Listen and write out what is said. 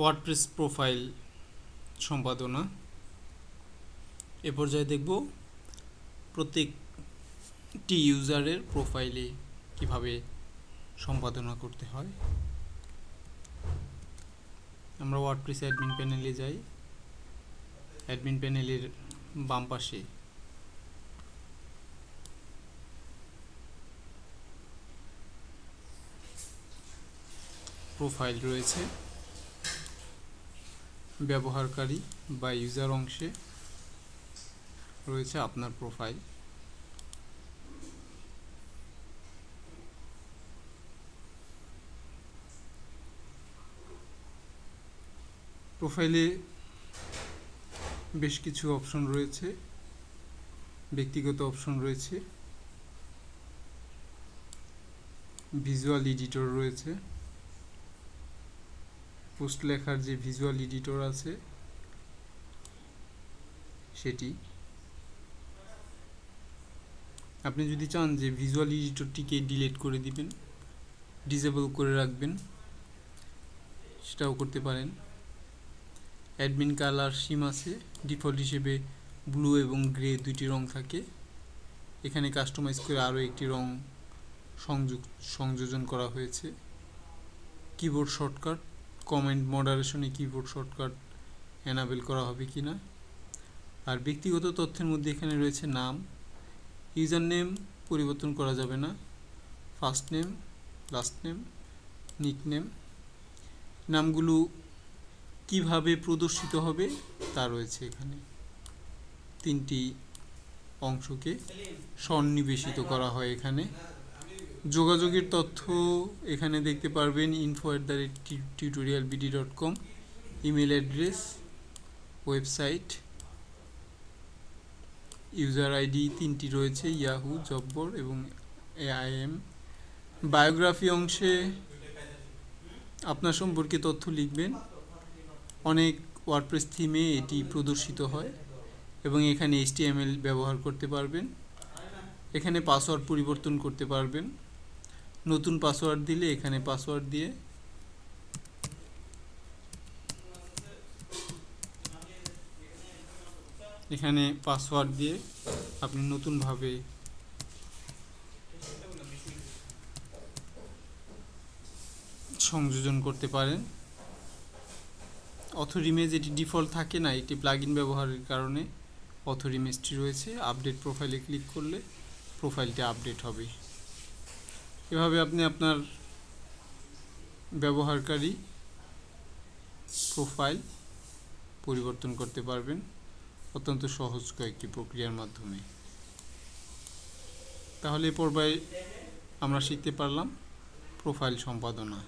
WordPress profile সম্পাদনা। এ পর্যায়ে দেখব প্রত্যেকটি ইউজারের প্রোফাইলে কিভাবে সম্পাদনা করতে হয়। আমরা ওয়ার্ডপ্রেস অ্যাডমিন প্যানেলে যাই। অ্যাডমিন প্যানেলের বাম পাশে প্রোফাইল রয়েছে। ব্যবহারকারী বা ইউজার অংশে রয়েছে আপনার প্রোফাইল। প্রোফাইলে বেশ কিছু অপশন রয়েছে। ব্যক্তিগত অপশন রয়েছে, ভিজুয়াল এডিটর রয়েছে, পোস্ট লেখার যে ভিজুয়াল এডিটর আছে সেটি। আপনি যদি চান যে ভিজুয়াল এডিটরটিকে ডিলিট করে দিবেন, ডিসেবল করে রাখবেন, সেটাও করতে পারেন। অ্যাডমিন কালার সিম আছে, ডিফল্ট হিসেবে ব্লু এবং গ্রে দুইটি রং থাকে। এখানে কাস্টমাইজ করে আরও একটি রং সংযোজন করা হয়েছে। কিবোর্ড শর্টকাট, কমেন্ট মডারেশনে কিবোর্ড শর্টকাট এনাবেল করা হবে কিনা। আর ব্যক্তিগত তথ্যের মধ্যে এখানে রয়েছে নাম, ইউজার নেম পরিবর্তন করা যাবে না, first name, last name, nick name. নামগুলো কিভাবে প্রদর্শিত হবে তা রয়েছে এখানে। তিনটি অংশকে সন্নিবেশিত করা হয় এখানে। যোগাযোগের তথ্য এখানে দেখতে পারবেন info@tutorialbd.com, email address, website, user ID তিনটি রয়েছে, ইয়াহু, জববোর্ড এবং AIM। বায়োগ্রাফি অংশে আপনার সম্পর্কে তথ্য লিখবেন। অনেক ওয়ার্ডপ্রেস থিমে এটি প্রদর্শিত হয় এবং এখানে HTML ব্যবহার করতে পারবেন। এখানে পাসওয়ার্ড পরিবর্তন করতে পারবেন। নতুন পাসওয়ার্ড দিলে এখানে পাসওয়ার্ড দিয়ে আপনি নতুনভাবে সংযোজন করতে পারেন। অথর ইমেজ এটি ডিফল্ট থাকে না, এটি প্লাগইন ব্যবহারের কারণে অথর ইমেজটি রয়েছে। আপডেট প্রোফাইলে ক্লিক করলে প্রোফাইলটি আপডেট হবে। এভাবে আপনি আপনার ব্যবহারকারী প্রোফাইল পরিবর্তন করতে পারবেন অত্যন্ত সহজ কয়েকটি প্রক্রিয়ার মাধ্যমে। তাহলে এ পর্যায়ে আমরা শিখতে পারলাম প্রোফাইল সম্পাদনা।